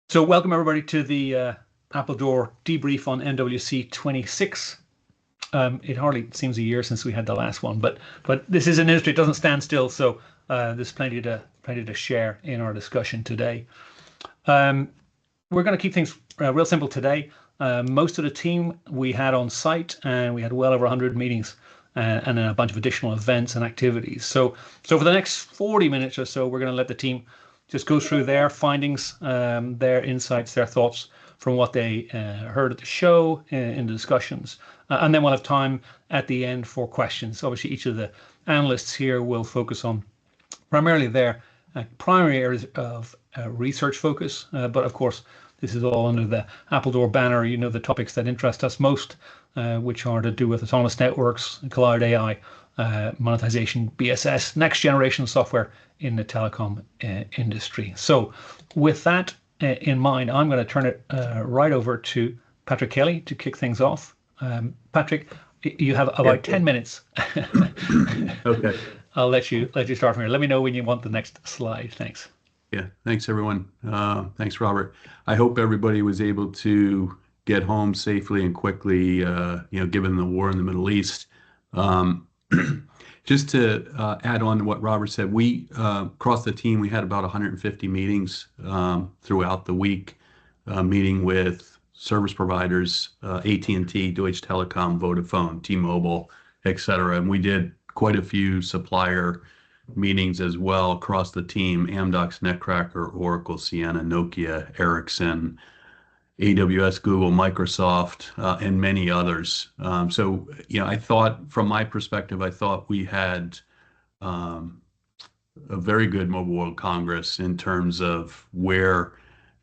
So welcome everybody to the Appledore Debrief on MWC26. It hardly seems a year since we had the last one, but this is an industry, it doesn't stand still, so there's plenty to share in our discussion today. We're going to keep things real simple today. Most of the team we had on site, and we had well over 100 meetings and a bunch of additional events and activities. So for the next 40 minutes or so, we're going to let the team just go through their findings, their insights, their thoughts from what they heard at the show in the discussions. And then we'll have time at the end for questions. Obviously, each of the analysts here will focus on primarily their primary areas of research focus. But of course, this is all under the Appledore banner, the topics that interest us most, which are to do with autonomous networks, cloud AI, monetization, BSS, next generation software in the telecom industry. So with that in mind, I'm going to turn it right over to Patrick Kelly to kick things off. Patrick, you have about 10 minutes. Okay. I'll let you start from here. Let me know when you want the next slide. Thanks. Yeah, thanks everyone. Thanks, Robert. I hope everybody was able to get home safely and quickly, given the war in the Middle East. Just to add on to what Robert said, we across the team, we had about 150 meetings throughout the week, meeting with service providers, AT&T, Deutsche Telekom, Vodafone, T-Mobile, et cetera. And we did quite a few supplier meetings as well across the team: Amdocs, Netcracker, Oracle, Ciena, Nokia, Ericsson, AWS, Google, Microsoft, and many others. I thought, from my perspective, we had a very good Mobile World Congress in terms of where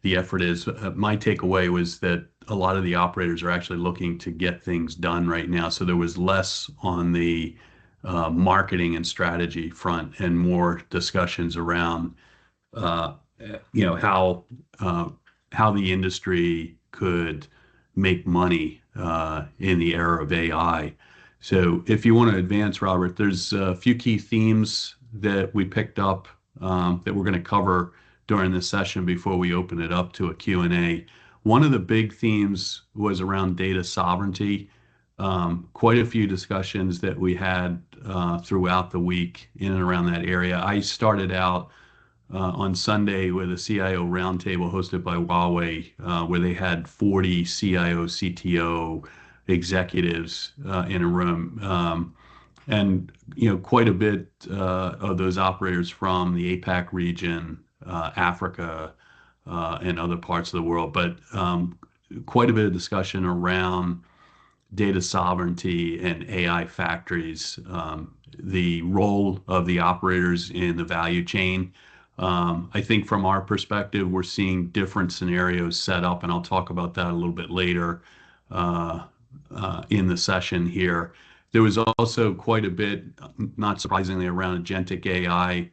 the effort is. My takeaway was that a lot of the operators are actually looking to get things done right now. So there was less on the marketing and strategy front and more discussions around how the industry could make money in the era of AI. So if you want to advance, Robert, there's a few key themes that we picked up that we're going to cover during this session before we open it up to a Q&A. One of the big themes was around data sovereignty. Quite a few discussions that we had throughout the week in and around that area. I started out on Sunday with a CIO roundtable hosted by Huawei, where they had 40 CIO, CTO executives in a room. And quite a bit of those operators from the APAC region, Africa, and other parts of the world. But quite a bit of discussion around data sovereignty and AI factories, the role of the operators in the value chain. I think from our perspective, we're seeing different scenarios set up, and I'll talk about that a little bit later in the session here. There was also quite a bit, not surprisingly, around agentic AI,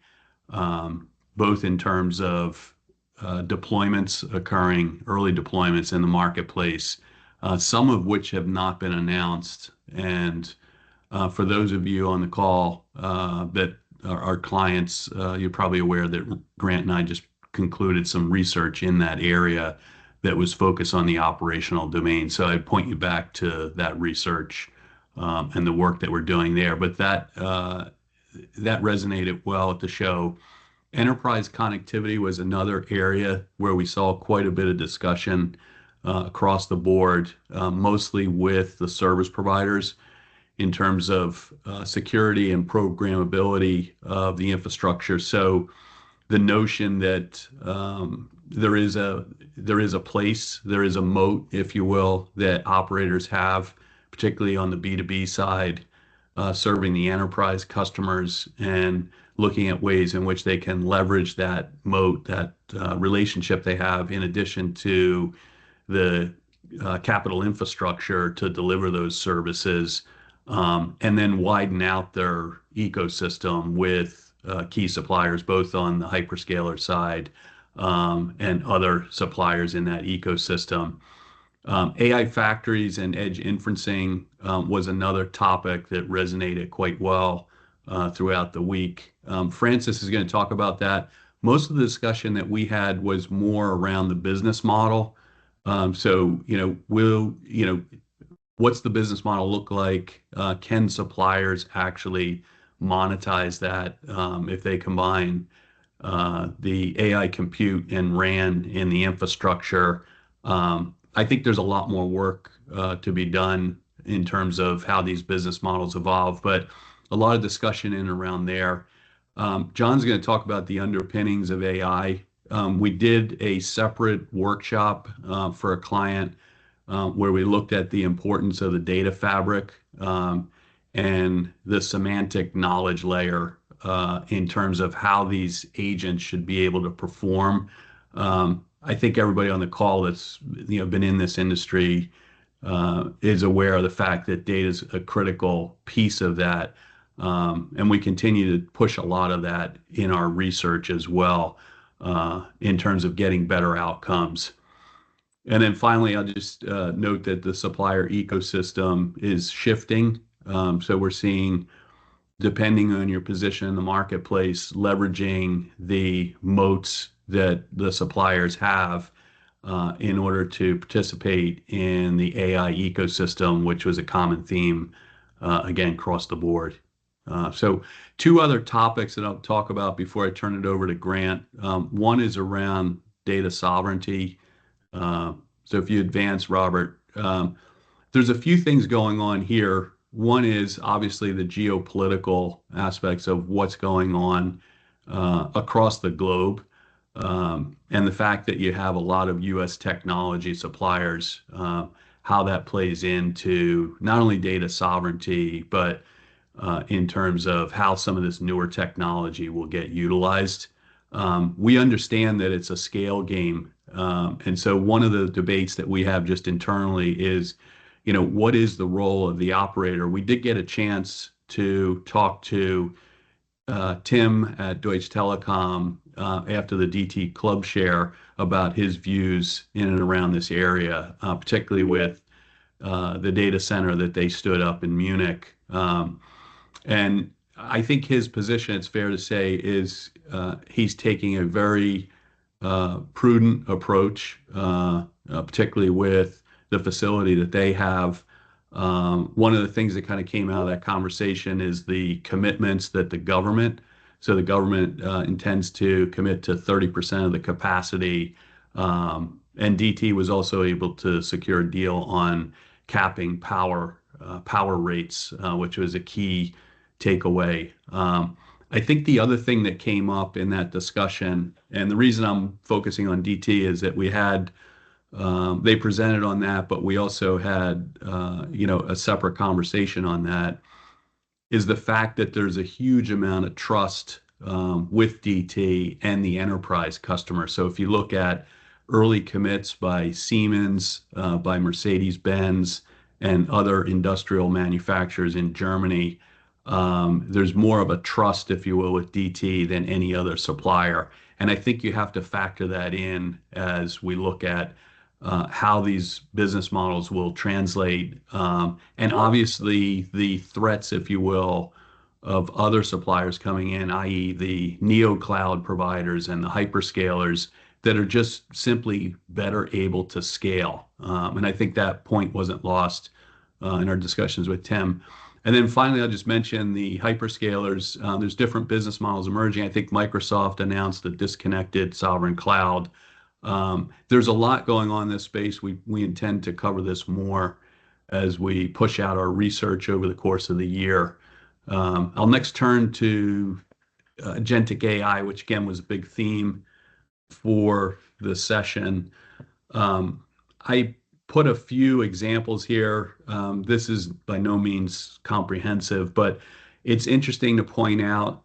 both in terms of deployments occurring, early deployments in the marketplace, some of which have not been announced. And for those of you on the call that our clients, you're probably aware that Grant and I just concluded some research in that area that was focused on the operational domain. So I'd point you back to that research and the work that we're doing there. But that resonated well at the show. Enterprise connectivity was another area where we saw quite a bit of discussion across the board, mostly with the service providers, in terms of security and programmability of the infrastructure. So the notion that there is a place, there is a moat, if you will, that operators have, particularly on the B2B side, serving the enterprise customers and looking at ways in which they can leverage that moat, that relationship they have, in addition to the capital infrastructure to deliver those services, and then widen out their ecosystem with key suppliers, both on the hyperscaler side and other suppliers in that ecosystem. AI factories and edge inferencing was another topic that resonated quite well throughout the week. Francis is going to talk about that, most of the discussion that we had was more around the business model. So, what's the business model look like? Can suppliers actually monetize that if they combine the AI compute and RAN in the infrastructure? I think there's a lot more work to be done in terms of how these business models evolve, but a lot of discussion in and around there. John's going to talk about the underpinnings of AI. We did a separate workshop for a client where we looked at the importance of the data fabric and the semantic knowledge layer in terms of how these agents should be able to perform. I think everybody on the call that's been in this industry is aware of the fact that data is a critical piece of that. And we continue to push a lot of that in our research as well in terms of getting better outcomes. And then finally, I'll just note that the supplier ecosystem is shifting. So we're seeing, depending on your position in the marketplace, leveraging the moats that the suppliers have in order to participate in the AI ecosystem, which was a common theme, again, across the board. So two other topics that I'll talk about before I turn it over to Grant. One is around data sovereignty. So if you advance, Robert, there's a few things going on here. One is obviously the geopolitical aspects of what's going on across the globe, and the fact that you have a lot of U.S. technology suppliers, how that plays into not only data sovereignty, but in terms of how some of this newer technology will get utilized. We understand that it's a scale game. And so one of the debates that we have just internally is, what is the role of the operator? We did get a chance to talk to Tim at Deutsche Telekom after the DT Club Share about his views in and around this area, particularly with the data center that they stood up in Munich. And I think his position, it's fair to say, is he's taking a very prudent approach, particularly with the facility that they have. One of the things that kind of came out of that conversation is the commitments that the government intends to commit to 30% of the capacity. And DT was also able to secure a deal on capping power rates, which was a key takeaway. I think the other thing that came up in that discussion, and the reason I'm focusing on DT, is that they presented on that, but we also had a separate conversation on that, is the fact that there's a huge amount of trust with DT and the enterprise customer. So if you look at early commits by Siemens, by Mercedes-Benz, and other industrial manufacturers in Germany, there's more of a trust, if you will, with DT than any other supplier. And I think you have to factor that in as we look at how these business models will translate. And obviously the threats, if you will, of other suppliers coming in, i.e. the neo cloud providers and the hyperscalers that are just simply better able to scale. And I think that point wasn't lost in our discussions with Tim. And then finally, I'll just mention the hyperscalers. There's different business models emerging. I think Microsoft announced a disconnected sovereign cloud. There's a lot going on in this space. We intend to cover this more as we push out our research over the course of the year. I'll next turn to agentic AI, which again was a big theme for the session. I put a few examples here. This is by no means comprehensive, but it's interesting to point out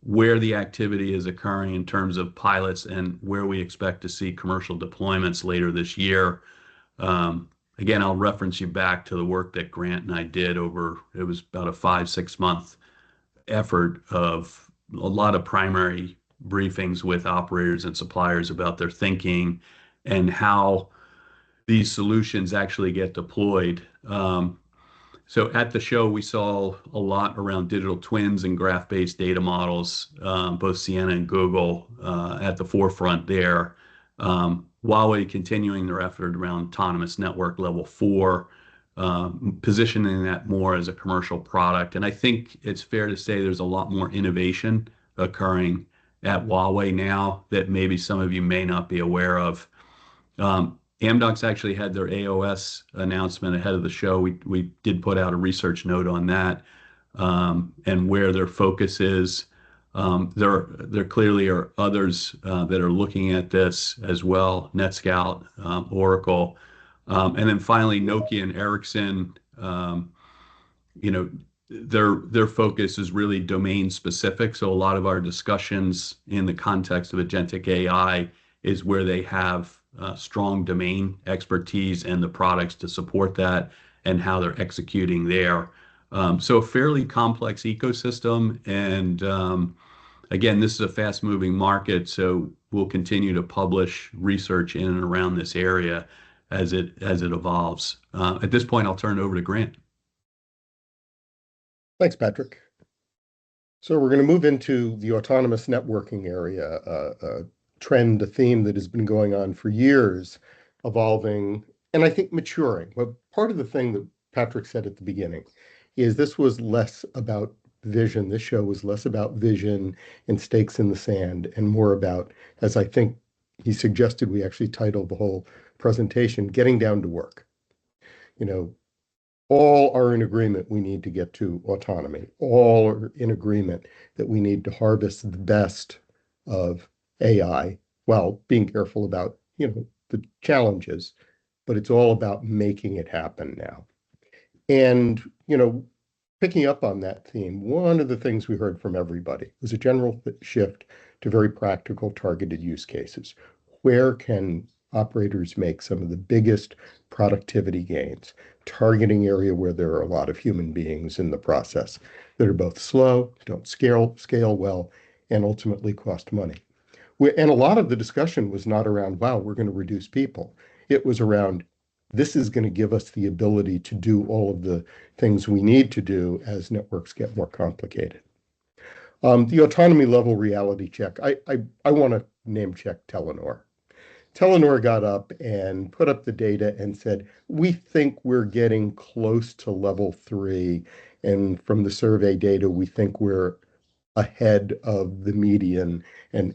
where the activity is occurring in terms of pilots and where we expect to see commercial deployments later this year. Again, I'll reference you back to the work that Grant and I did over, it was about a 5-6 month effort of a lot of primary briefings with operators and suppliers about their thinking and how these solutions actually get deployed. So at the show, we saw a lot around digital twins and graph-based data models, both Sienna and Google at the forefront there. Huawei continuing their effort around autonomous network level 4, positioning that more as a commercial product. And I think it's fair to say there's a lot more innovation occurring at Huawei now that maybe some of you may not be aware of. Amdocs actually had their AOS announcement ahead of the show. We did put out a research note on that, and where their focus is. There clearly are others that are looking at this as well, NetScout, Oracle, and then finally Nokia and Ericsson. You know, their focus is really domain specific. So a lot of our discussions in the context of agentic AI is where they have strong domain expertise and the products to support that and how they're executing there. So a fairly complex ecosystem. And again, this is a fast moving market. So we'll continue to publish research in and around this area as it evolves. At this point, I'll turn it over to Grant. Thanks, Patrick. So we're going to move into the autonomous networking area, a trend, a theme that has been going on for years, evolving, and I think maturing. But part of the thing that Patrick said at the beginning is this was less about vision. This show was less about vision and stakes in the sand and more about, as I think he suggested we actually titled the whole presentation, getting down to work. You know, all are in agreement we need to get to autonomy. All are in agreement that we need to harvest the best of AI while being careful about, you know, the challenges, but it's all about making it happen now. And, you know, picking up on that theme, one of the things we heard from everybody was a general shift to very practical targeted use cases. Where can operators make some of the biggest productivity gains? Targeting area where there are a lot of human beings in the process that are both slow, don't scale well, and ultimately cost money. And a lot of the discussion was not around, wow, we're going to reduce people. It was around, this is going to give us the ability to do all of the things we need to do as networks get more complicated. The autonomy level reality check, I want to name check Telenor. Telenor got up and put up the data and said, we think we're getting close to level 3. And from the survey data, we think we're ahead of the median and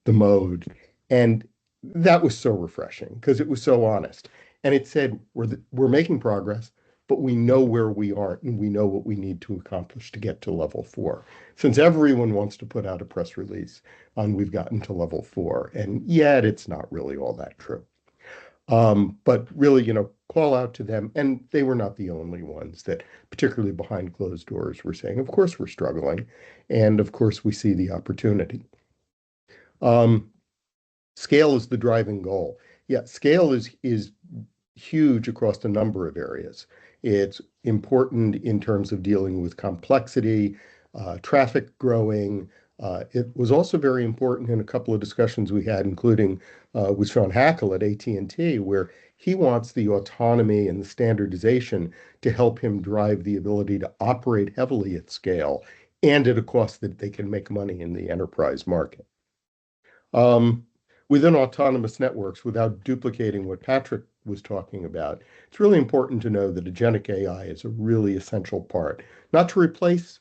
the mode. And that was so refreshing because it was so honest. And it said, we're making progress, but we know where we aren't and we know what we need to accomplish to get to level 4. Since everyone wants to put out a press release on we've gotten to level 4, and yet it's not really all that true. But really, you know, call out to them. And they were not the only ones that, particularly behind closed doors, were saying, of course, we're struggling. And of course, we see the opportunity. Scale is the driving goal. Yeah, scale is huge across a number of areas. It's important in terms of dealing with complexity, traffic growing. It was also very important in a couple of discussions we had, including with Sean Hackle at AT&T, where he wants the autonomy and the standardization to help him drive the ability to operate heavily at scale and at a cost that they can make money in the enterprise market. Within autonomous networks, without duplicating what Patrick was talking about, it's really important to know that agentic AI is a really essential part, not to replace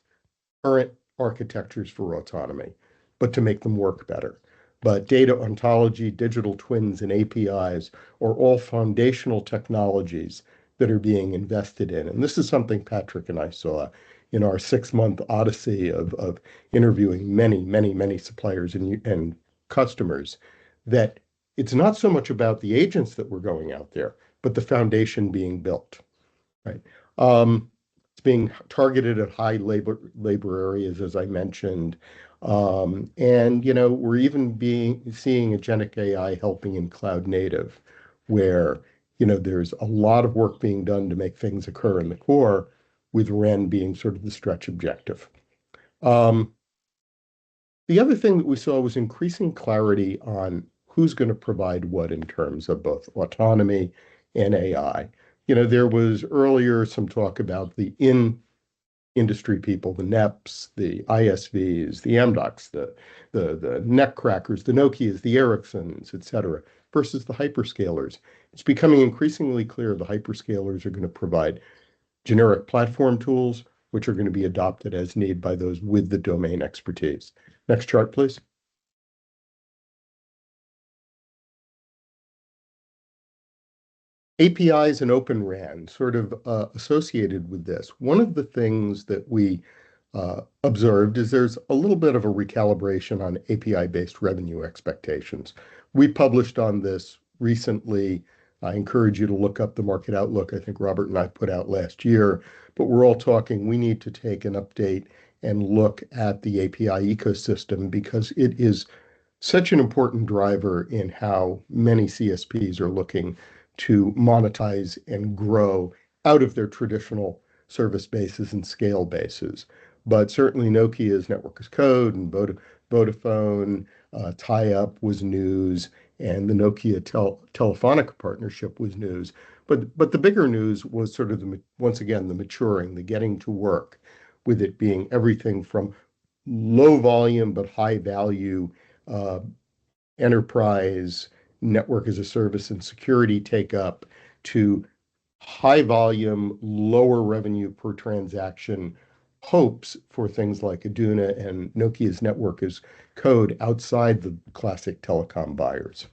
current architectures for autonomy, but to make them work better. But data ontology, digital twins, and APIs are all foundational technologies that are being invested in. And this is something Patrick and I saw in our 6-month odyssey of interviewing many suppliers and customers, that it's not so much about the agents that were going out there, but the foundation being built, right? It's being targeted at high labor areas, as I mentioned. And, you know, we're even seeing agentic AI helping in cloud native, where, you know, there's a lot of work being done to make things occur in the core, with REN being sort of the stretch objective. The other thing that we saw was increasing clarity on who's going to provide what in terms of both autonomy and AI. There was earlier some talk about the industry people, the NEPs, the ISVs, the Amdocs, the neck crackers, the Nokias, the Ericssons, et cetera, versus the hyperscalers. It's becoming increasingly clear the hyperscalers are going to provide generic platform tools, which are going to be adopted as need by those with the domain expertise. Next chart, please. APIs and Open RAN sort of associated with this. One of the things that we observed is there's a little bit of a recalibration on API-based revenue expectations. We published on this recently. I encourage you to look up the market outlook I think Robert and I put out last year, but we're all talking we need to take an update and look at the API ecosystem because it is such an important driver in how many CSPs are looking to monetize and grow out of their traditional service bases and scale bases. But certainly Nokia's Network as Code and Vodafone tie-up was news, and the Nokia Telefonica partnership was news. But the bigger news was sort of, once again, the maturing, the getting to work, with it being everything from low volume but high value enterprise network as a service and security take up to high volume, lower revenue per transaction hopes for things like Aduna and Nokia's Network as Code outside the classic telecom buyers.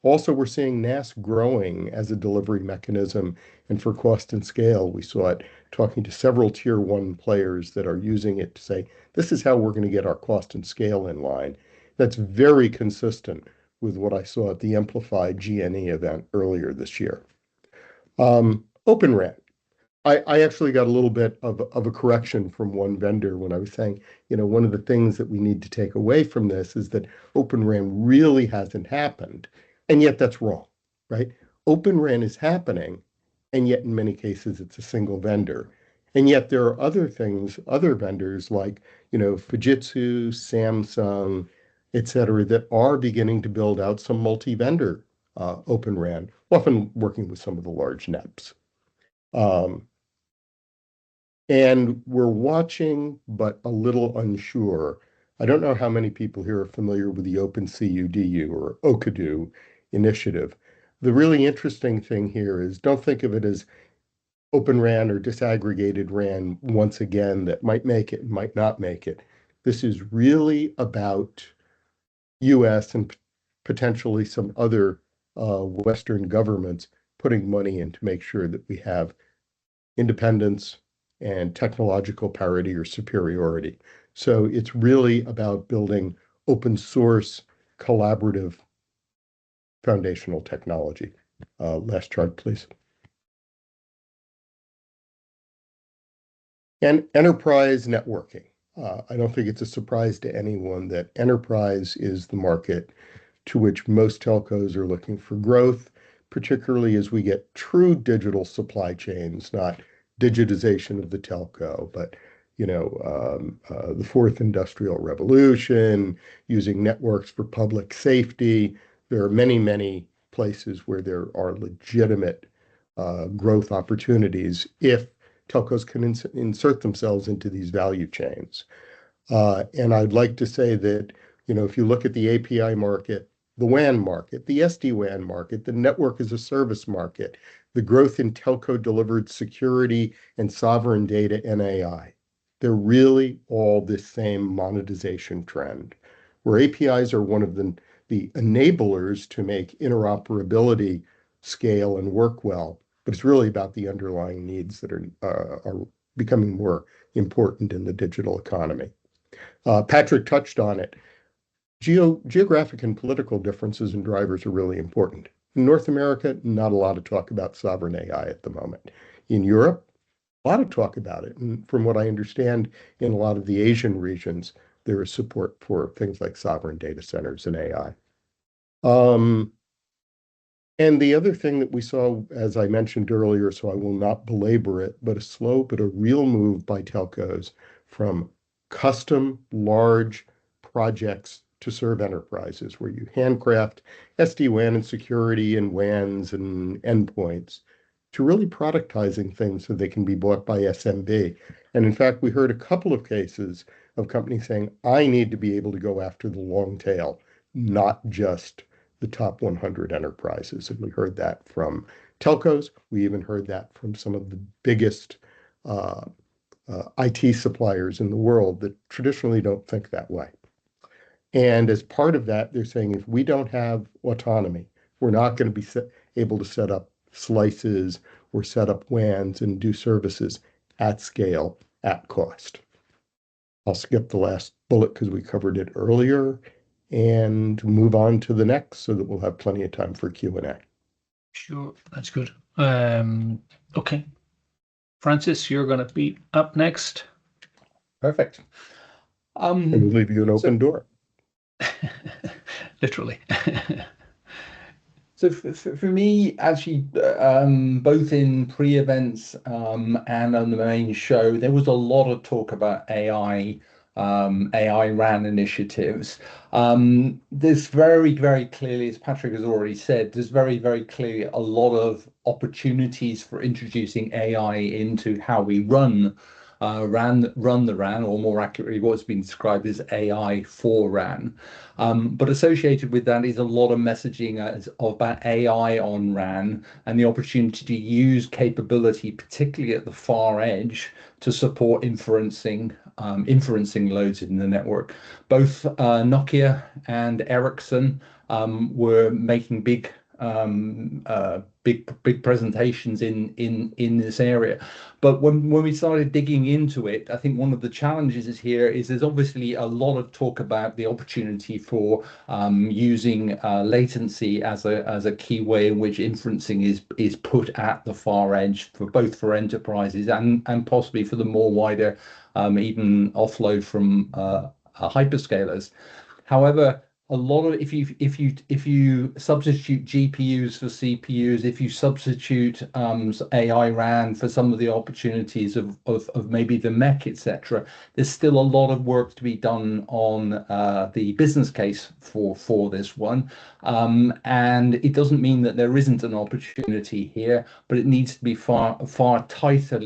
Also, we're seeing NAS growing as a delivery mechanism and for cost and scale. We saw it talking to several tier one players that are using it to say, this is how we're going to get our cost and scale in line. That's very consistent with what I saw at the Amplified GNE event earlier this year. Open RAN. I actually got a little bit of a correction from one vendor when I was saying, one of the things that we need to take away from this is that Open RAN really hasn't happened. And yet that's wrong, right? Open RAN is happening, and yet in many cases it's a single vendor. And yet there are other things, other vendors like, Fujitsu, Samsung, et cetera, that are beginning to build out some multi-vendor Open RAN, often working with some of the large NEPs. And we're watching, but a little unsure. I don't know how many people here are familiar with the OpenCUDU or OCADU initiative. The really interesting thing here is don't think of it as Open RAN or disaggregated RAN once again that might make it and might not make it. This is really about US and potentially some other Western governments putting money in to make sure that we have independence and technological parity or superiority. So it's really about building open source, collaborative foundational technology. Last chart, please. And enterprise networking. I don't think it's a surprise to anyone that enterprise is the market to which most telcos are looking for growth, particularly as we get true digital supply chains, not digitization of the telco, but the fourth industrial revolution, using networks for public safety. There are many, many places where there are legitimate growth opportunities if telcos can insert themselves into these value chains. And I'd like to say that, if you look at the API market, the WAN market, the SD-WAN market, the network as a service market, the growth in telco-delivered security and sovereign data and AI, they're really all this same monetization trend, where APIs are one of the enablers to make interoperability scale and work well, but it's really about the underlying needs that are becoming more important in the digital economy. Patrick touched on it. Geographic and political differences and drivers are really important. In North America, not a lot of talk about sovereign AI at the moment. In Europe, a lot of talk about it. And from what I understand, in a lot of the Asian regions, there is support for things like sovereign data centers and AI. And the other thing that we saw, as I mentioned earlier, so I will not belabor it, but a slow but a real move by telcos from custom large projects to serve enterprises, where you handcraft SD-WAN and security and WANs and endpoints to really productizing things so they can be bought by SMB. And in fact, we heard a couple of cases of companies saying, I need to be able to go after the long tail, not just the top 100 enterprises. And we heard that from telcos. We even heard that from some of the biggest IT suppliers in the world that traditionally don't think that way. And as part of that, they're saying if we don't have autonomy, we're not going to be able to set up slices or set up WANs and do services at scale, at cost. I'll skip the last bullet because we covered it earlier and move on to the next so that we'll have plenty of time for Q&A. Sure, that's good. Okay. Francis, you're going to be up next. Perfect. And we'll leave you an open door. Literally. So for me, actually, both in pre-events and on the main show, there was a lot of talk about AI RAN initiatives. There's very, very clearly, as Patrick has already said, there's very, very clearly a lot of opportunities for introducing AI into how we run the RAN, or more accurately, what's been described as AI for RAN. But associated with that is a lot of messaging about AI on RAN and the opportunity to use capability, particularly at the far edge, to support inferencing loads in the network. Both Nokia and Ericsson were making big presentations in this area. But when we started digging into it, I think one of the challenges is there's obviously a lot of talk about the opportunity for using latency as a key way in which inferencing is put at the far edge for both enterprises and possibly for the more wider even offload from hyperscalers. However, a lot of if you substitute GPUs for CPUs, if you substitute AI RAN for some of the opportunities of maybe the MEC, etc., there's still a lot of work to be done on the business case for this one. And it doesn't mean that there isn't an opportunity here, but it needs to be far tighter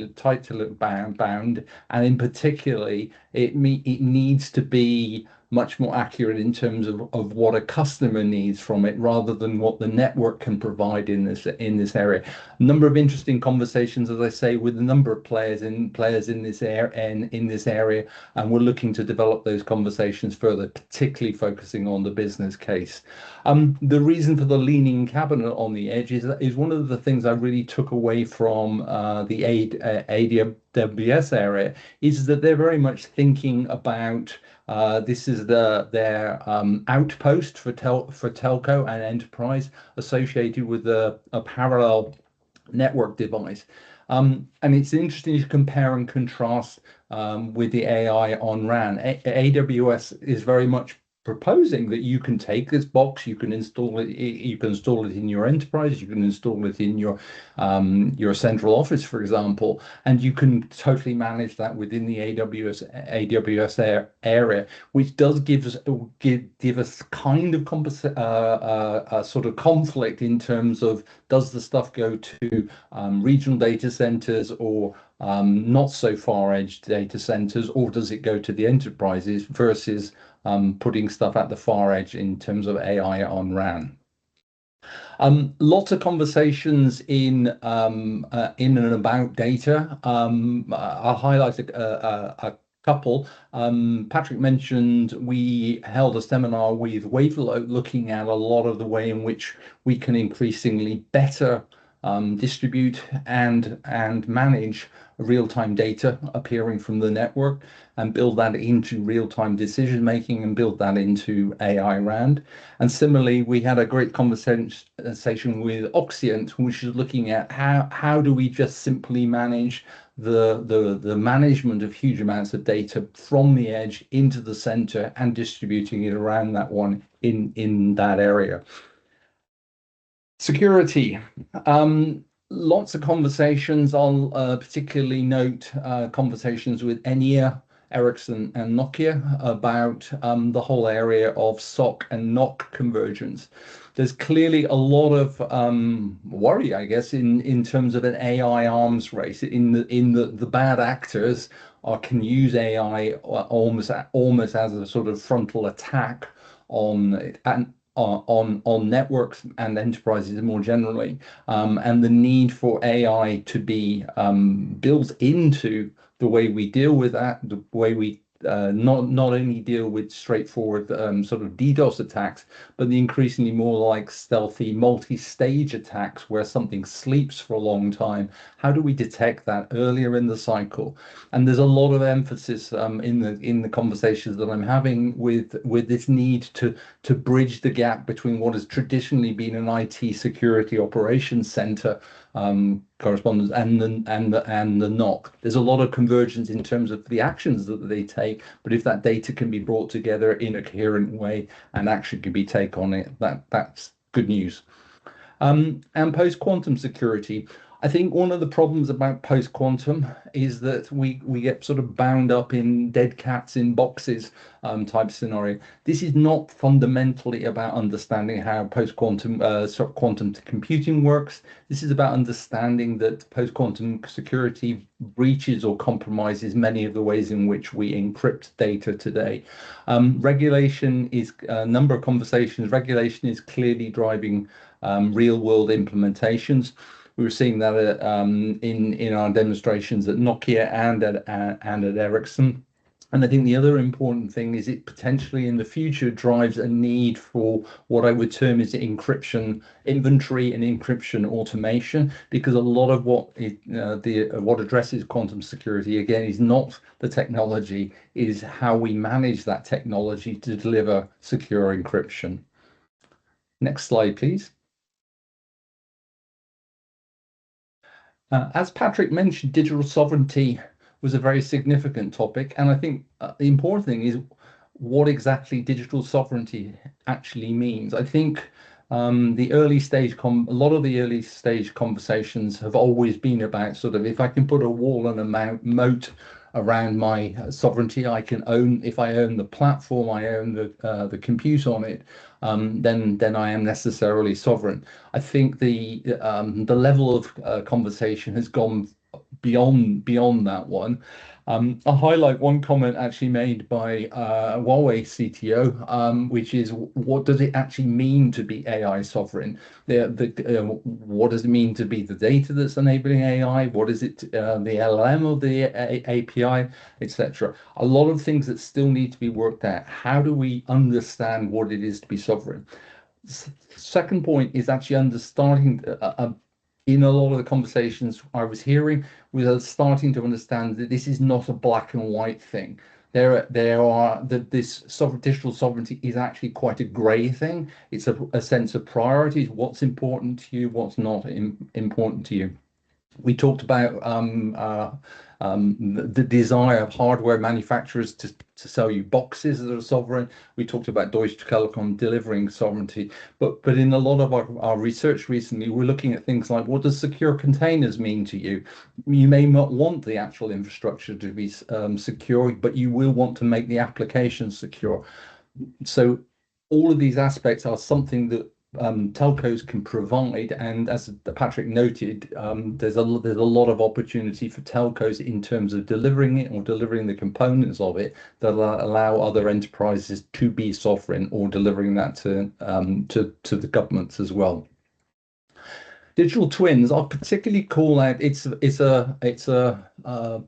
bound, and in particularly it needs to be much more accurate in terms of what a customer needs from it, rather than what the network can provide in this area. A number of interesting conversations, as I say, with a number of players in this area, and we're looking to develop those conversations further, particularly focusing on the business case. The reason for the leaning cabinet on the edge is one of the things I really took away from the AWS area, is that they're very much thinking about this is their outpost for telco and enterprise, associated with a parallel network device. And it's interesting to compare and contrast with the AI on RAN. AWS is very much proposing that you can take this box, you can install it in your enterprise, you can install it in your central office, for example, and you can totally manage that within the AWS area, which does give us kind of a sort of conflict in terms of, does the stuff go to regional data centers or not so far edge data centers, or does it go to the enterprises versus putting stuff at the far edge in terms of AI on RAN. Lots of conversations in and about data. I'll highlight a couple. Patrick mentioned we held a seminar with Wavelow looking at a lot of the way in which we can increasingly better distribute and manage real-time data appearing from the network and build that into real-time decision making and build that into AI RAN. And similarly, we had a great conversation with Oxient, which is looking at how do we just simply manage the management of huge amounts of data from the edge into the center and distributing it around that one in that area. Security. Lots of conversations. I'll particularly note conversations with ENIA Ericsson and Nokia about the whole area of SOC and NOC convergence. There's clearly a lot of worry, I guess, in terms of an AI arms race. In the bad actors can use AI almost as a sort of frontal attack on networks and enterprises more generally, and the need for AI to be built into the way we deal with that, the way we not only deal with straightforward sort of DDoS attacks, but the increasingly more like stealthy multi-stage attacks where something sleeps for a long time. How do we detect that earlier in the cycle? And there's a lot of emphasis in the conversations that I'm having with this need to bridge the gap between what has traditionally been an IT security operations center correspondence and the NOC. There's a lot of convergence in terms of the actions that they take, but if that data can be brought together in a coherent way and action can be taken on it, that's good news. And post-quantum security, I think one of the problems about post-quantum is that we get sort of bound up in dead cats in boxes type scenario. This is not fundamentally about understanding how post-quantum quantum computing works. This is about understanding that post-quantum security breaches or compromises many of the ways in which we encrypt data today. Regulation is a number of conversations. Regulation is clearly driving real-world implementations. We were seeing that in our demonstrations at Nokia and at Ericsson. And I think the other important thing is it potentially in the future drives a need for what I would term as encryption inventory and encryption automation, because a lot of what addresses quantum security again is not the technology, is how we manage that technology to deliver secure encryption. Next slide, please. As Patrick mentioned, digital sovereignty was a very significant topic, and I think the important thing is what exactly digital sovereignty actually means. I think a lot of the early stage conversations have always been about sort of, if I can put a wall and a moat around my sovereignty, I can own, if I own the platform, I own the compute on it, then I am necessarily sovereign. I think the level of conversation has gone beyond that one. I'll highlight one comment actually made by Huawei CTO, which is, what does it actually mean to be AI sovereign? What does it mean to be the data that's enabling AI? What is it, the LLM of the API, etc.? A lot of things that still need to be worked out. How do we understand what it is to be sovereign? Second point is actually understanding in a lot of the conversations I was hearing, we are starting to understand that this is not a black and white thing. This digital sovereignty is actually quite a grey thing. It's a sense of priorities. What's important to you? What's not important to you? We talked about the desire of hardware manufacturers to sell you boxes that are sovereign. We talked about Deutsche Telekom delivering sovereignty, but in a lot of our research recently, we're looking at things like, what does secure containers mean to you? You may not want the actual infrastructure to be secure, but you will want to make the application secure. So all of these aspects are something that telcos can provide, and as Patrick noted, there's a lot of opportunity for telcos in terms of delivering it or delivering the components of it that allow other enterprises to be sovereign, or delivering that to the governments as well. Digital twins, I'll particularly call out, it's a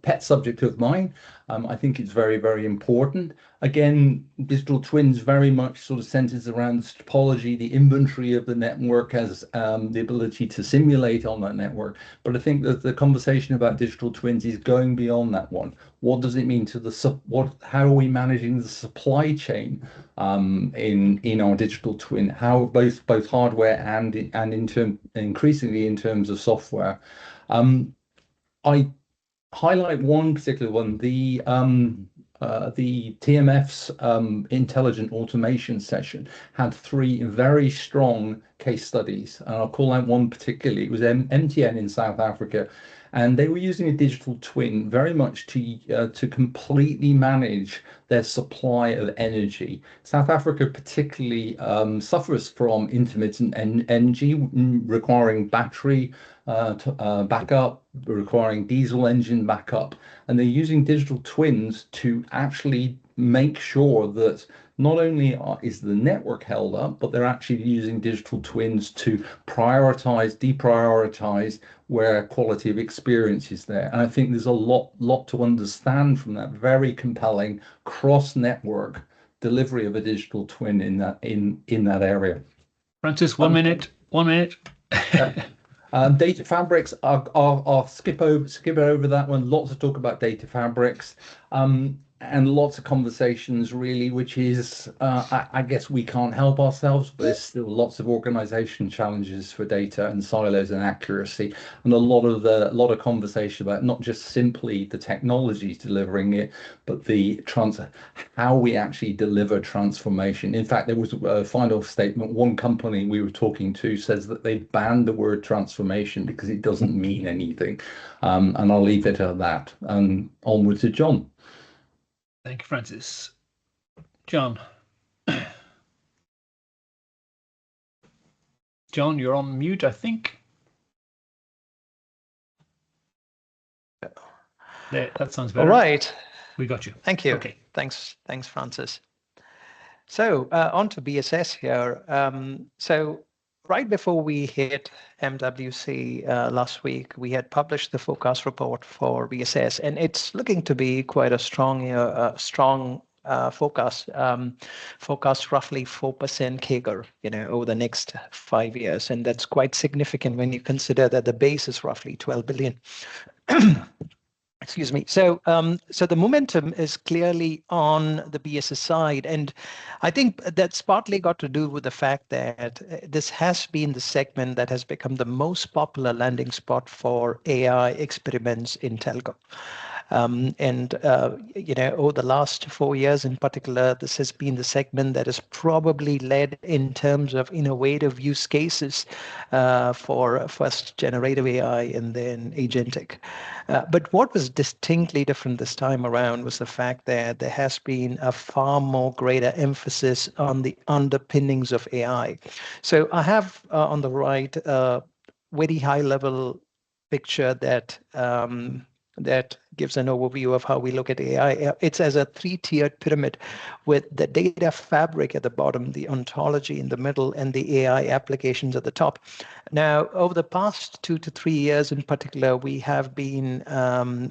pet subject of mine. I think it's very, very important. Again, digital twins very much sort of centers around the topology, the inventory of the network as the ability to simulate on that network. But I think that the conversation about digital twins is going beyond that one. What does it mean to how are we managing the supply chain in our digital twin? How both hardware and increasingly in terms of software. I highlight one particular one, the TMF's intelligent automation session had 3 very strong case studies, and I'll call out one particularly. It was MTN in South Africa, and they were using a digital twin very much to completely manage their supply of energy. South Africa particularly suffers from intermittent energy, requiring battery backup, requiring diesel engine backup, and they're using digital twins to actually make sure that not only is the network held up, but they're actually using digital twins to prioritize, deprioritize where quality of experience is there. And I think there's a lot to understand from that very compelling cross-network delivery of a digital twin in that area. Francis, 1 minute. 1 minute. Data fabrics, I'll skip over that one. Lots of talk about data fabrics, and lots of conversations really, which is, I guess we can't help ourselves, but there's still lots of organization challenges for data and silos and accuracy, and a lot of conversation about not just simply the technologies delivering it, but how we actually deliver transformation. In fact, there was a final statement. One company we were talking to says that they banned the word transformation because it doesn't mean anything, and I'll leave it at that. And onward to John. Thank you, Francis. John. John, you're on mute, I think. There, that sounds better. All right. We got you. Thank you. Okay. Thanks, Francis. So on to BSS here. So right before we hit MWC last week, we had published the forecast report for BSS, and it's looking to be quite a strong forecast. Forecast roughly 4% CAGR, over the next 5 years, and that's quite significant when you consider that the base is roughly 12 billion. Excuse me. So the momentum is clearly on the BSS side, and I think that's partly got to do with the fact that this has been the segment that has become the most popular landing spot for AI experiments in telco. Over the last 4 years in particular, this has been the segment that has probably led in terms of innovative use cases for first generative AI and then agentic. But what was distinctly different this time around was the fact that there has been a far more greater emphasis on the underpinnings of AI. So I have on the right very high level picture that gives an overview of how we look at AI. It's as a 3-tiered pyramid with the data fabric at the bottom, the ontology in the middle, and the AI applications at the top. Now, over the past 2 to 3 years in particular, we have been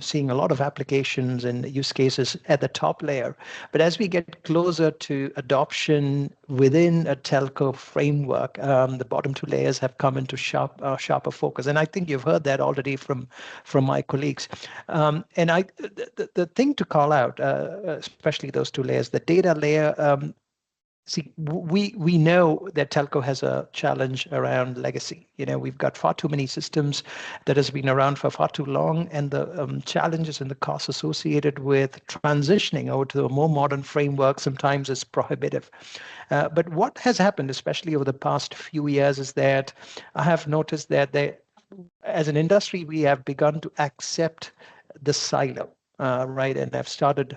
seeing a lot of applications and use cases at the top layer. But as we get closer to adoption within a telco framework, the bottom 2 layers have come into sharper focus. And I think you've heard that already from my colleagues. And the thing to call out, especially those 2 layers, the data layer, see, we know that telco has a challenge around legacy. We've got far too many systems that has been around for far too long, and the challenges and the costs associated with transitioning over to a more modern framework sometimes is prohibitive. But what has happened, especially over the past few years, is that I have noticed that as an industry, we have begun to accept the silo, right? And I've started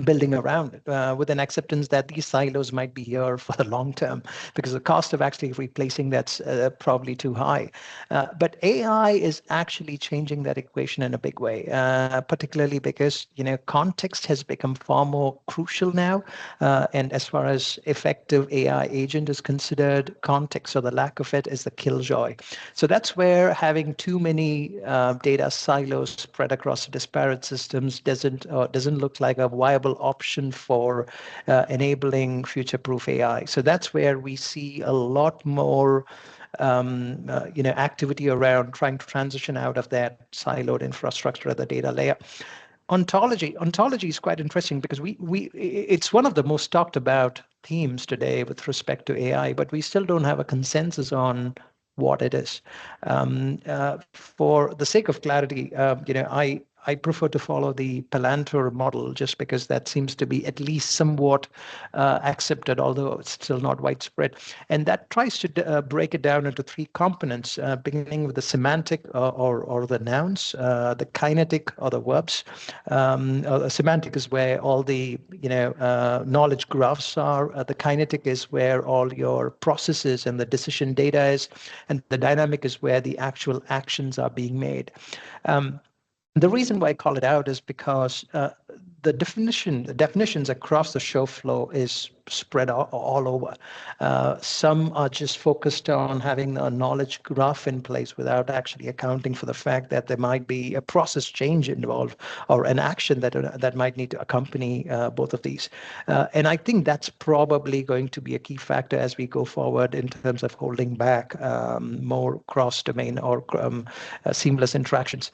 building around it with an acceptance that these silos might be here for the long term because the cost of actually replacing that's probably too high. But AI is actually changing that equation in a big way, particularly because context has become far more crucial now. And as far as effective AI agent is considered, context or the lack of it is the killjoy. So that's where having too many data silos spread across disparate systems doesn't look like a viable option for enabling future-proof AI. So that's where we see a lot more activity around trying to transition out of that siloed infrastructure at the data layer. Ontology is quite interesting because it's one of the most talked about themes today with respect to AI, but we still don't have a consensus on what it is. For the sake of clarity, I prefer to follow the Palantir model just because that seems to be at least somewhat accepted, although it's still not widespread. And that tries to break it down into three components, beginning with the semantic or the nouns, the kinetic or the verbs. The semantic is where all the knowledge graphs are. The kinetic is where all your processes and the decision data is, and the dynamic is where the actual actions are being made. The reason why I call it out is because the definitions across the show flow is spread all over. Some are just focused on having a knowledge graph in place without actually accounting for the fact that there might be a process change involved or an action that might need to accompany both of these. And I think that's probably going to be a key factor as we go forward in terms of holding back more cross-domain or seamless interactions.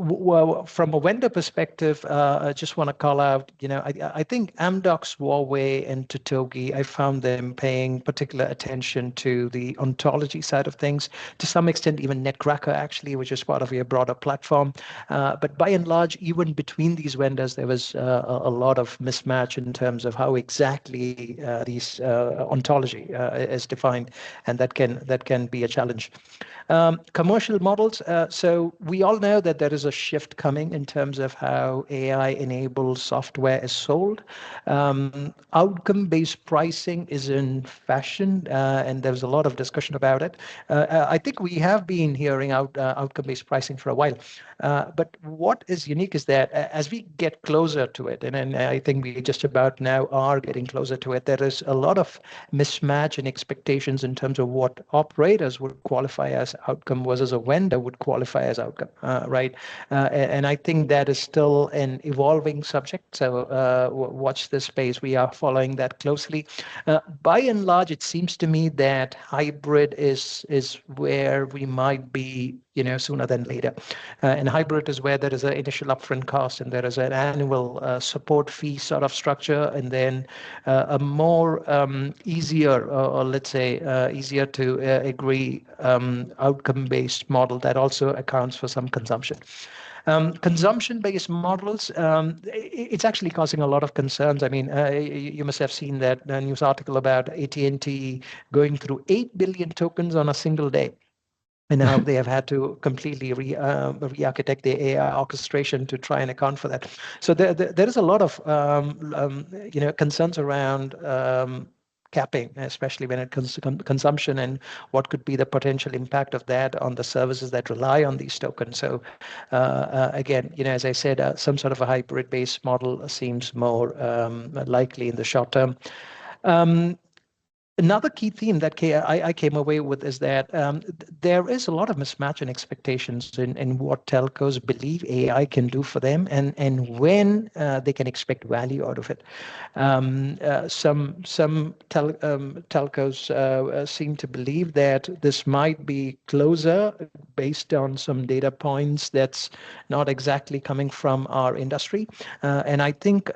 Well, from a vendor perspective, I just want to call out, I think Amdocs, Huawei, and Totogi, I found them paying particular attention to the ontology side of things, to some extent even Netcracker, actually, which is part of your broader platform. But by and large, even between these vendors, there was a lot of mismatch in terms of how exactly these ontology is defined, and that can be a challenge. Commercial models. So we all know that there is a shift coming in terms of how AI-enabled software is sold. Outcome-based pricing is in fashion, and there's a lot of discussion about it. I think we have been hearing outcome-based pricing for a while. But what is unique is that as we get closer to it, and I think we just about now are getting closer to it, there is a lot of mismatch in expectations in terms of what operators would qualify as outcome versus a vendor would qualify as outcome, right? And I think that is still an evolving subject. So watch this space. We are following that closely. By and large, it seems to me that hybrid is where we might be, sooner than later. And hybrid is where there is an initial upfront cost and there is an annual support fee sort of structure, and then a more easier, or let's say easier to agree outcome-based model that also accounts for some consumption. Consumption-based models, it's actually causing a lot of concerns. I mean, you must have seen that news article about AT&T going through 8 billion tokens on a single day. And now they have had to completely re-architect the AI orchestration to try and account for that. So there is a lot of concerns around capping, especially when it comes to consumption and what could be the potential impact of that on the services that rely on these tokens. So again, as I said, some sort of a hybrid-based model seems more likely in the short term. Another key theme that I came away with is that there is a lot of mismatch in expectations in what telcos believe AI can do for them and when they can expect value out of it. Some telcos seem to believe that this might be closer based on some data points that's not exactly coming from our industry. And I think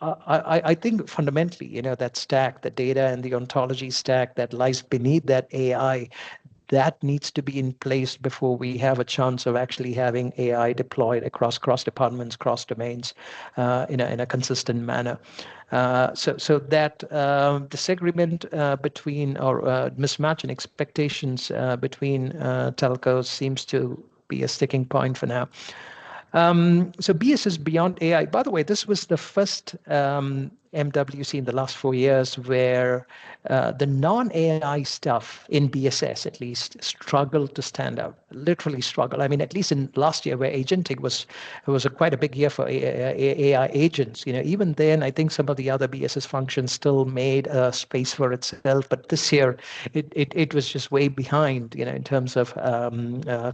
I think fundamentally, that stack, the data and the ontology stack that lies beneath that AI, that needs to be in place before we have a chance of actually having AI deployed across cross domains in a consistent manner. So that disagreement between or mismatch in expectations between telcos seems to be a sticking point for now. So BS is beyond AI. By the way, this was the first MWC in the last 4 years where the non-AI stuff in BSS at least struggled to stand out, literally struggle. I mean, at least in last year where agentic was quite a big year for AI agents. Even then, I think some of the other BSS functions still made a space for itself. But this year, it was just way behind, in terms of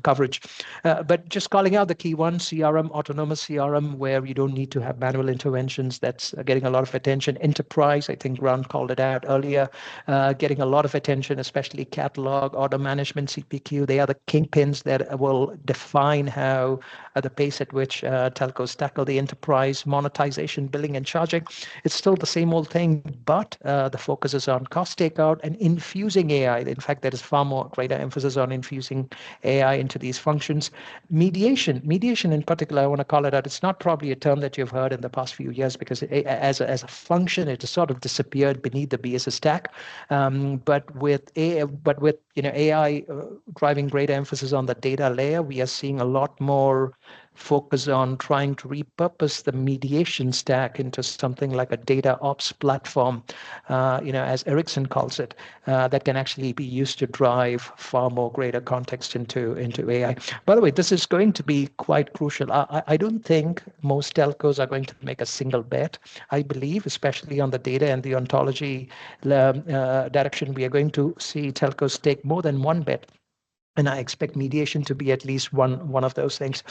coverage. But just calling out the key ones, CRM, autonomous CRM, where you don't need to have manual interventions. That's getting a lot of attention. attention. Enterprise, I think Ron called it out earlier, getting a lot of attention, especially catalog, order management, CPQ. They are the kingpins that will define how the pace at which telcos tackle the enterprise monetization, billing, and charging. It's still the same old thing, but the focus is on cost takeout and infusing AI. In fact, there is far more greater emphasis on infusing AI into these functions. Mediation in particular, I want to call it out. It's not probably a term that you've heard in the past few years because as a function, it has sort of disappeared beneath the BSS stack. But with AI driving greater emphasis on the data layer, we are seeing a lot more focus on trying to repurpose the mediation stack into something like a data ops platform, as Ericsson calls it, that can actually be used to drive far more greater context into AI. By the way, this is going to be quite crucial. I don't think most telcos are going to make a single bet. I believe, especially on the data and the ontology direction, we are going to see telcos take more than one bet. And I expect mediation to be at least one of those things.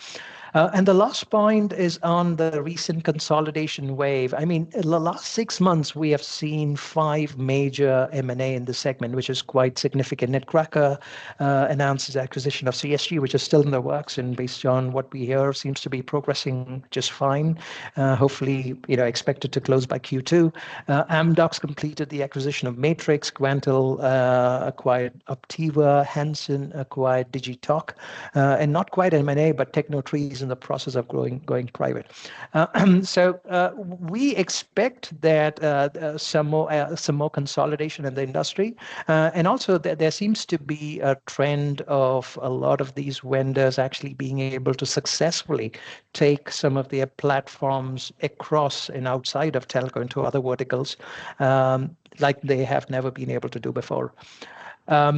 And the last point is on the recent consolidation wave. I mean, in the last 6 months, we have seen 5 major M&A in the segment, which is quite significant. Netcracker announced its acquisition of CSG, which is still in the works, and based on what we hear, seems to be progressing just fine. Hopefully, expected to close by Q2. Amdocs completed the acquisition of Matrix. Quantel acquired Optiva. Hansen acquired Digitalk, and not quite M&A, but Technotree is in the process of going private. So we expect that some more consolidation in the industry, and also there seems to be a trend of a lot of these vendors actually being able to successfully take some of their platforms across and outside of telco into other verticals, like they have never been able to do before. How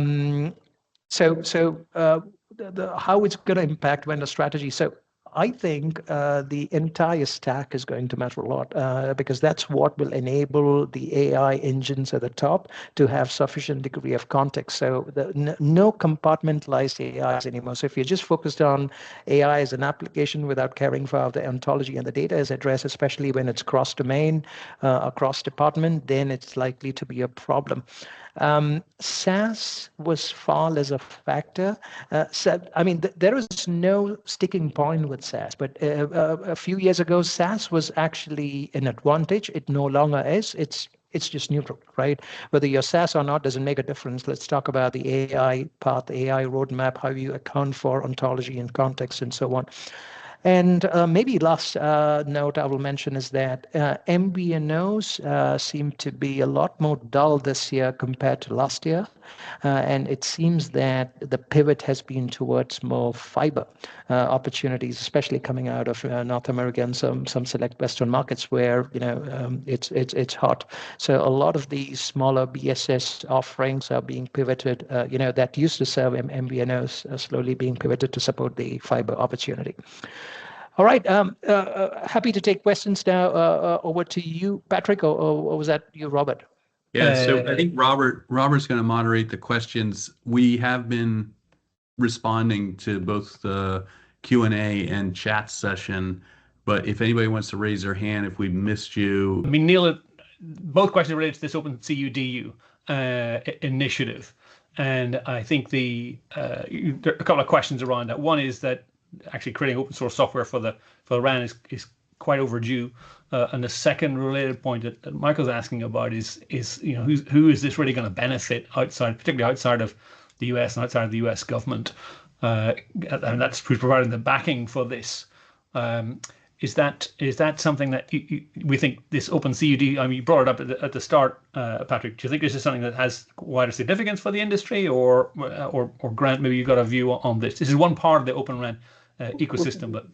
it's going to impact vendor strategy. So I think the entire stack is going to matter a lot because that's what will enable the AI engines at the top to have sufficient degree of context. So no compartmentalized AIs anymore. So if you're just focused on AI as an application without caring for how the ontology and the data is addressed, especially when it's cross-domain, across department, then it's likely to be a problem. SaaS was far less a factor. There is no sticking point with SaaS, but a few years ago, SaaS was actually an advantage. It no longer is. It's just neutral, right? Whether you're SaaS or not doesn't make a difference. Let's talk about the AI path, the AI roadmap, how you account for ontology and context and so on. And maybe last note I will mention is that MVNOs seem to be a lot more dull this year compared to last year. And it seems that the pivot has been towards more fiber opportunities, especially coming out of North America and some select Western markets where it's hot. So a lot of these smaller BSS offerings are being pivoted, that used to serve MVNOs are slowly being pivoted to support the fiber opportunity. All right, happy to take questions now. Over to you, Patrick, or was that you, Robert? Yeah, so I think Robert's going to moderate the questions. We have been responding to both the Q&A and chat session, but if anybody wants to raise their hand, if we missed you. I mean, Neil, both questions related to this Open CUDU initiative. And I think there are a couple of questions around that. One is that actually creating open source software for the RAN is quite overdue. And the second related point that Michael's asking about is who is this really going to benefit particularly outside of the US and outside of the US government? And that's who's providing the backing for this. Is that something that we think this Open CUD? I mean, you brought it up at the start, Patrick. Do you think this is something that has wider significance for the industry, or Grant? Maybe you've got a view on this. This is one part of the Open RAN ecosystem, but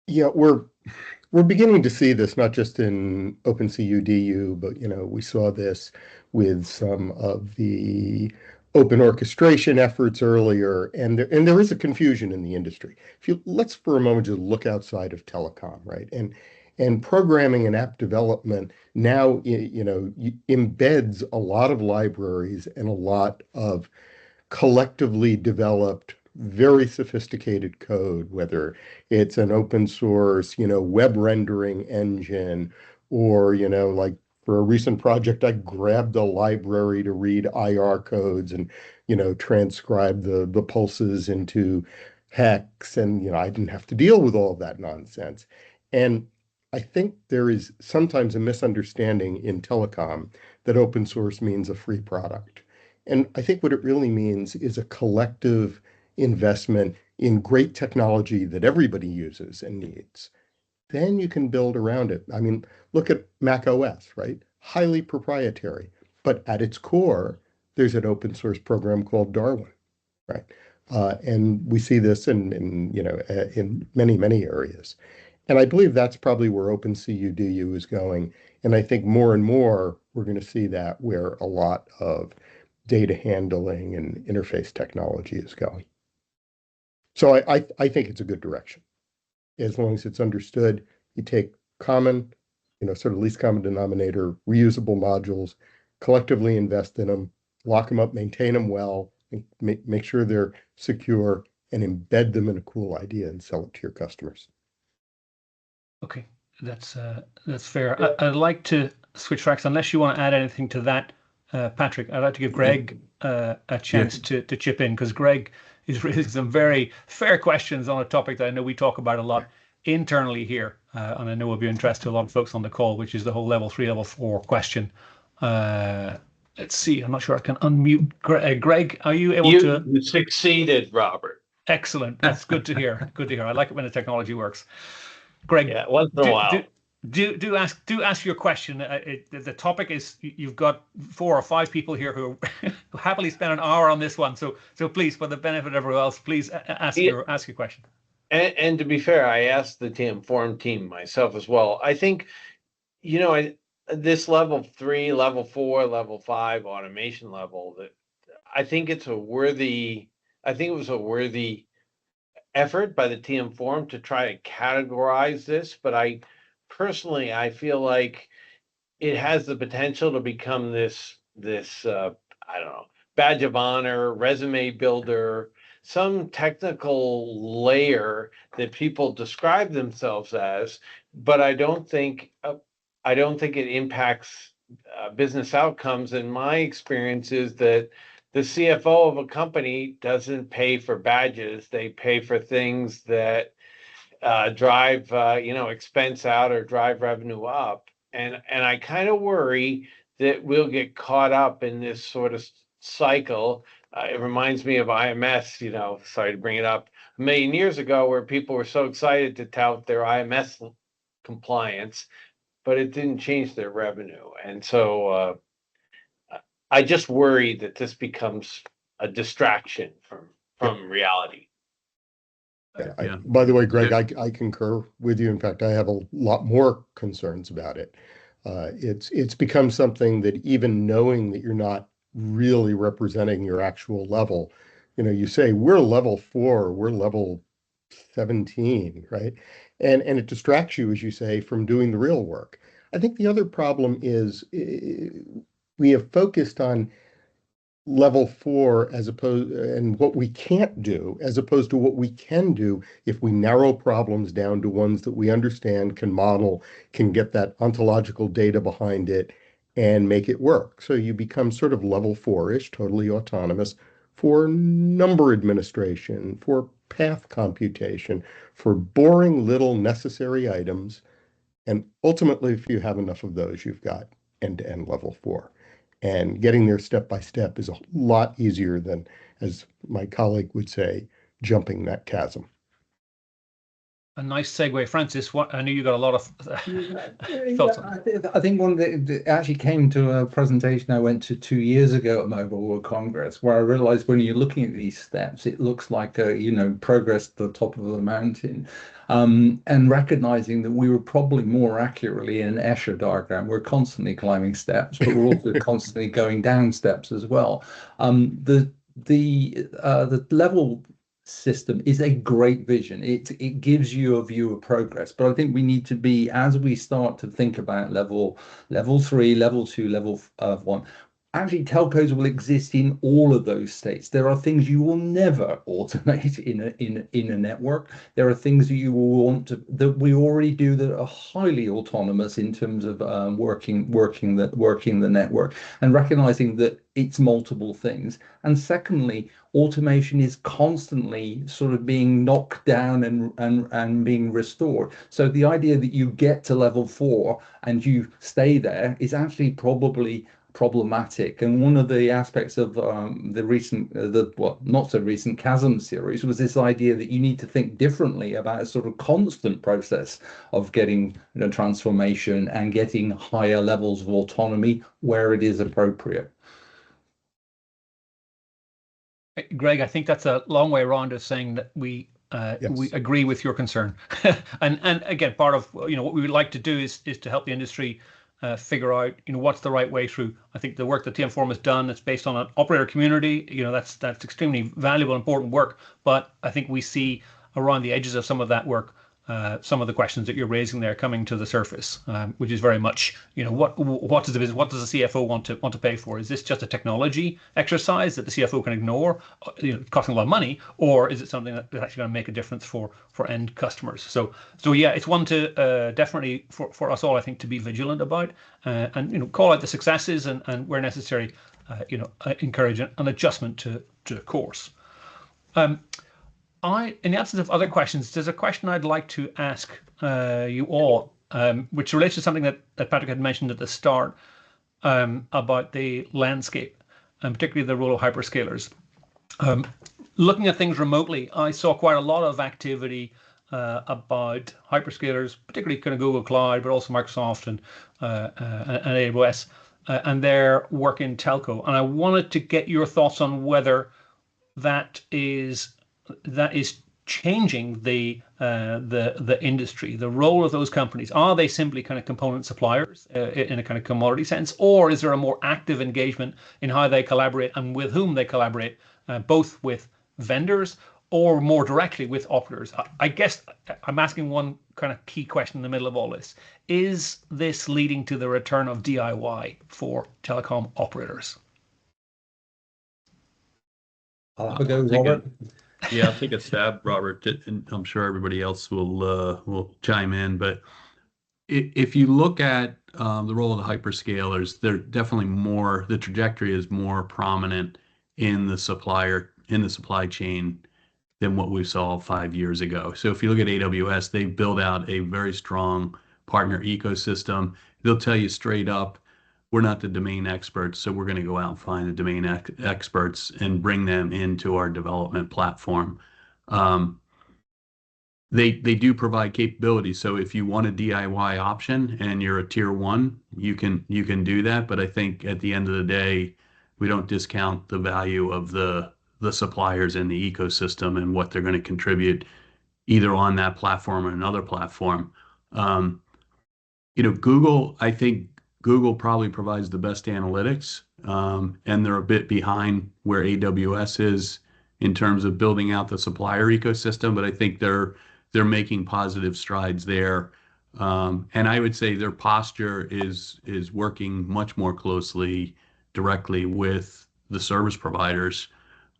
yeah, we're beginning to see this not just in Open CUDU, but we saw this with some of the open orchestration efforts earlier, and there is a confusion in the industry. Let's for a moment just look outside of telecom, right? And programming and app development now, embeds a lot of libraries and a lot of collectively developed, very sophisticated code, whether it's an open source, web rendering engine, Or, like for a recent project, I grabbed a library to read IR codes and, transcribe the pulses into hex. And, I didn't have to deal with all of that nonsense. And I think there is sometimes a misunderstanding in telecom that open source means a free product. And I think what it really means is a collective investment in great technology that everybody uses and needs. Then you can build around it. I mean, look at Mac OS, right? Highly proprietary, but at its core, there's an open source program called Darwin, right? And we see this in many areas. And I believe that's probably where OpenCUDU is going. And I think more and more we're going to see that where a lot of data handling and interface technology is going. So I think it's a good direction. As long as it's understood, you take common, sort of least common denominator, reusable modules, collectively invest in them, lock them up, maintain them well, make sure they're secure, and embed them in a cool idea and sell it to your customers. Okay, that's fair. I'd like to switch tracks, unless you want to add anything to that, Patrick. I'd like to give Greg a chance to chip in, because Greg is raising some very fair questions on a topic that I know we talk about a lot internally here, and I know will be of interest to a lot of folks on the call, which is the whole level 3, level 4 question. Let's see. I'm not sure I can unmute Greg. Are you able to? You succeeded, Robert. Excellent. That's good to hear. Good to hear. I like it when the technology works. Greg, yeah, once in a while. Do ask your question. The topic is, you've got 4 or 5 people here who happily spend an hour on this one. So please, for the benefit of everyone else, please ask your question. And to be fair, I asked the Inform team myself as well. I think, this level 3, level 4, level 5 automation level, that I think it was a worthy effort by the Inform to try to categorize this, but I feel like it has the potential to become this I don't know, badge of honor, resume builder, some technical layer that people describe themselves as, but I don't think it impacts business outcomes. And my experience is that the CFO of a company doesn't pay for badges; they pay for things that drive expense out or drive revenue up. And I kind of worry that we'll get caught up in this sort of cycle. It reminds me of IMS, sorry to bring it up, a million years ago, where people were so excited to tout their IMS compliance, but it didn't change their revenue. And so I just worry that this becomes a distraction from reality. By the way, Greg, I concur with you. In fact, I have a lot more concerns about it. It's become something that, even knowing that you're not really representing your actual level, you say we're level 4, we're level 17, right? And it distracts you, as you say, from doing the real work. I think the other problem is we have focused on level 4 and what we can't do, as opposed to what we can do if we narrow problems down to ones that we understand, can model, can get that ontological data behind it and make it work. So you become sort of level 4-ish, totally autonomous, for number administration, for path computation, for boring little necessary items. And ultimately, if you have enough of those, you've got end-to-end level 4. And getting there step by step is a lot easier than, as my colleague would say, jumping that chasm. A nice segue, Francis. I knew you got a lot of thoughts on it. I think one that actually came to a presentation I went to 2 years ago at Mobile World Congress, where I realized when you're looking at these steps, it looks like progress to the top of the mountain, and recognizing that we were probably more accurately in an Escher diagram. We're constantly climbing steps, but we're also constantly going down steps as well. The level system is a great vision. It gives you a view of progress, but I think we need to be, as we start to think about level 3, level 2, level 1, actually telcos will exist in all of those states. There are things you will never automate in a network. There are things that you will want to, that we already do, that are highly autonomous in terms of working the network, and recognizing that it's multiple things. And secondly, automation is constantly sort of being knocked down and being restored. So the idea that you get to level 4 and you stay there is actually probably problematic. And one of the aspects of the recent, not so recent Chasm series was this idea that you need to think differently about a sort of constant process of getting transformation and getting higher levels of autonomy where it is appropriate. Greg, I think that's a long way around of saying that we agree with your concern. and again, part of what we would like to do is to help the industry figure out what's the right way through. I think the work that TM Forum has done, it's based on an operator community. That's extremely valuable, important work. But I think we see around the edges of some of that work, some of the questions that you're raising there coming to the surface, which is very much what does the business, what does the CFO want to pay for? Is this just a technology exercise that the CFO can ignore, costing a lot of money, or is it something that's actually going to make a difference for end customers? So yeah, it's one to definitely for us all, I think, to be vigilant about, and call out the successes, and where necessary, encourage an adjustment to course. In the absence of other questions, there's a question I'd like to ask you all, which relates to something that Patrick had mentioned at the start, about the landscape, and particularly the role of hyperscalers. Looking at things remotely, I saw quite a lot of activity about hyperscalers, particularly kind of Google Cloud, but also Microsoft and AWS, and their work in telco. And I wanted to get your thoughts on whether that is changing the industry, the role of those companies. Are they simply kind of component suppliers in a kind of commodity sense, or is there a more active engagement in how they collaborate and with whom they collaborate, both with vendors or more directly with operators? I guess I'm asking one kind of key question in the middle of all this. Is this leading to the return of DIY for telecom operators? I'll have a go, Robert. Yeah, I'll take a stab, Robert, and I'm sure everybody else will chime in. But if you look at the role of the hyperscalers, they're definitely more, the trajectory is more prominent in the supply chain than what we saw 5 years ago. So if you look at AWS, they build out a very strong partner ecosystem. They'll tell you straight up, we're not the domain experts, so we're going to go out and find the domain experts and bring them into our development platform. They do provide capabilities. So if you want a DIY option and you're a tier 1, you can do that. But I think at the end of the day, we don't discount the value of the suppliers in the ecosystem and what they're going to contribute either on that platform or another platform. Google, I think Google probably provides the best analytics, and they're a bit behind where AWS is in terms of building out the supplier ecosystem, but I think they're making positive strides there. And I would say their posture is working much more closely directly with the service providers,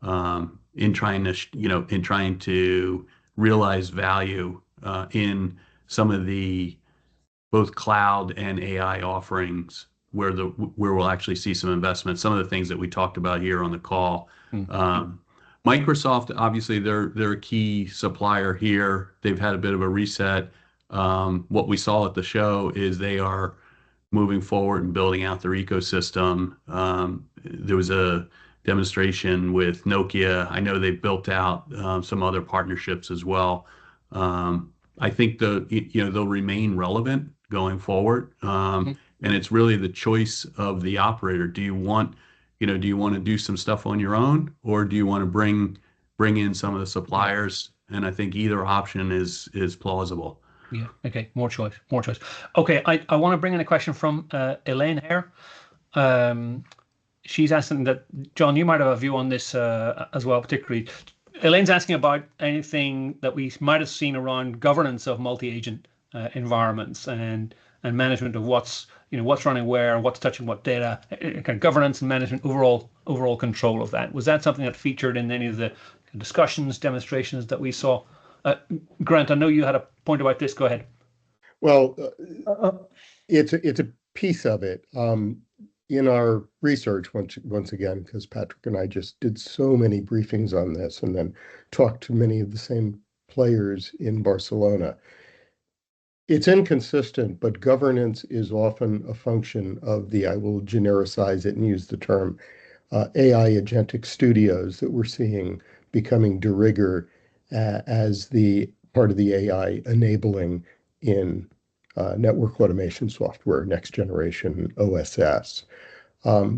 in trying to realize value in some of the both cloud and AI offerings where we'll actually see some investment. Some of the things that we talked about here on the call. Microsoft, obviously, they're a key supplier here. They've had a bit of a reset. What we saw at the show is they are moving forward and building out their ecosystem. There was a demonstration with Nokia. I know they built out some other partnerships as well. I think they'll remain relevant going forward. And it's really the choice of the operator. Do you want to do some stuff on your own, or do you want to bring in some of the suppliers? And I think either option is plausible. Yeah. Okay. More choice. Okay. I want to bring in a question from Elaine here. She's asking that, John, you might have a view on this as well, particularly. Elaine's asking about anything that we might have seen around governance of multi-agent environments and management of what's what's running where, what's touching what data, kind of governance and management, overall control of that. Was that something that featured in any of the discussions, demonstrations that we saw? Grant, I know you had a point about this. Go ahead. Well, it's a piece of it. In our research, once again, because Patrick and I just did so many briefings on this and then talked to many of the same players in Barcelona. It's inconsistent, but governance is often a function of I will genericize it and use the term AI agentic studios that we're seeing becoming de rigueur as the part of the AI enabling in network automation software, next generation OSS.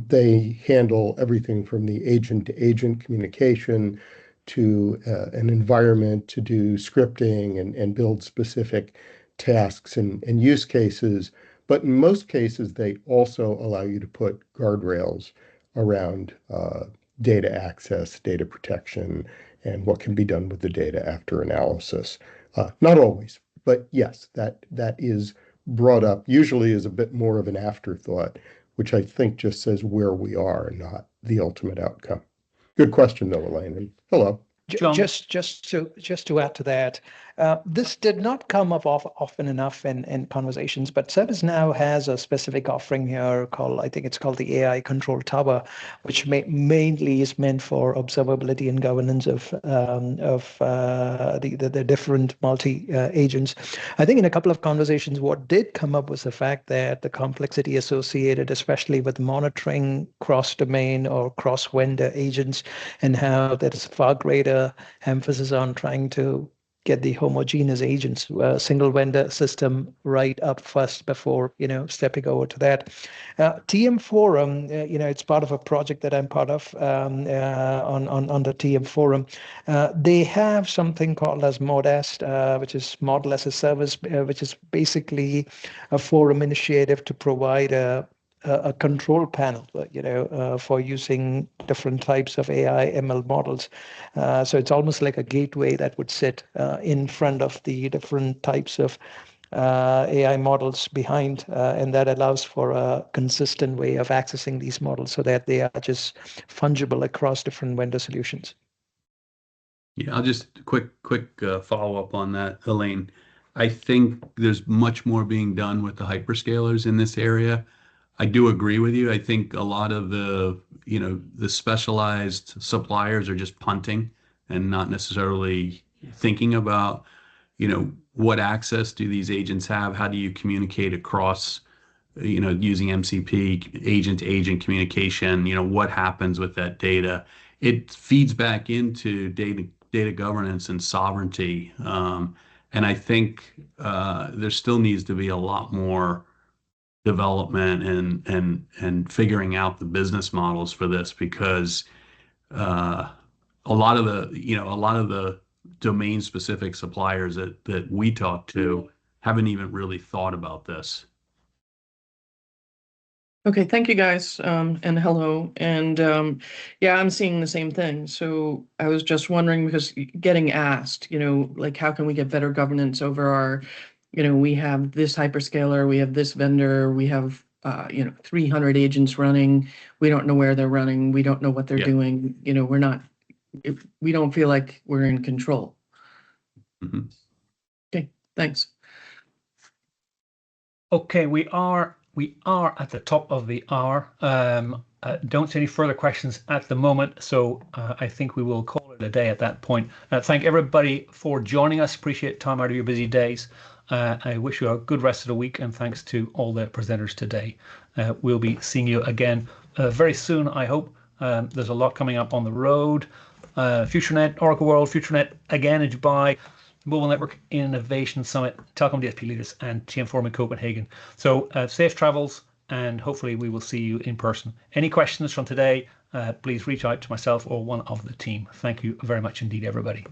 They handle everything from the agent-to-agent communication to an environment to do scripting and build specific tasks and use cases. But in most cases, they also allow you to put guardrails around data access, data protection, and what can be done with the data after analysis. Not always, but yes, that is brought up usually as a bit more of an afterthought, which I think just says where we are and not the ultimate outcome. Good question, though, Elaine. And hello. John? Just to add to that, this did not come up often enough in conversations, but ServiceNow has a specific offering here called, I think it's called the AI Control Tower, which mainly is meant for observability and governance of the different multi-agents. I think in a couple of conversations, what did come up was the fact that the complexity associated, especially with monitoring cross-domain or cross-vendor agents, and how there is far greater emphasis on trying to get the homogeneous agents, single vendor system right up first before stepping over to that. TM Forum, it's part of a project that I'm part of on the TM Forum. They have something called as Modest, which is Model as a Service, which is basically a forum initiative to provide a control panel, for using different types of AI ML models. So it's almost like a gateway that would sit in front of the different types of AI models behind, and that allows for a consistent way of accessing these models so that they are just fungible across different vendor solutions. Yeah, I'll just quick follow up on that, Elaine. I think there's much more being done with the hyperscalers in this area. I do agree with you. I think a lot of the specialized suppliers are just punting and not necessarily thinking about, what access do these agents have? How do you communicate across, using MCP, agent-to-agent communication? What happens with that data? It feeds back into data governance and sovereignty. And I think there still needs to be a lot more development and figuring out the business models for this, because a lot of the domain specific suppliers that we talk to haven't even really thought about this. Okay, thank you guys, and hello. And yeah, I'm seeing the same thing. So I was just wondering, because getting asked, like, how can we get better governance over our, we have this hyperscaler, we have this vendor, we have 300 agents running. We don't know where they're running. We don't know what they're doing. We don't feel like we're in control. Mm-hmm. Okay, thanks. Okay, we are at the top of the hour. Don't see any further questions at the moment, so I think we will call it a day at that point. Thank everybody for joining us. Appreciate time out of your busy days. I wish you a good rest of the week, and thanks to all the presenters today. We'll be seeing you again very soon, I hope. There's a lot coming up on the road. FutureNet, Oracle World, FutureNet again in Dubai, Mobile Network Innovation Summit, Telecom DSP Leaders, and TM Forum in Copenhagen. So safe travels, and hopefully we will see you in person. Any questions from today, please reach out to myself or one of the team. Thank you very much indeed, everybody.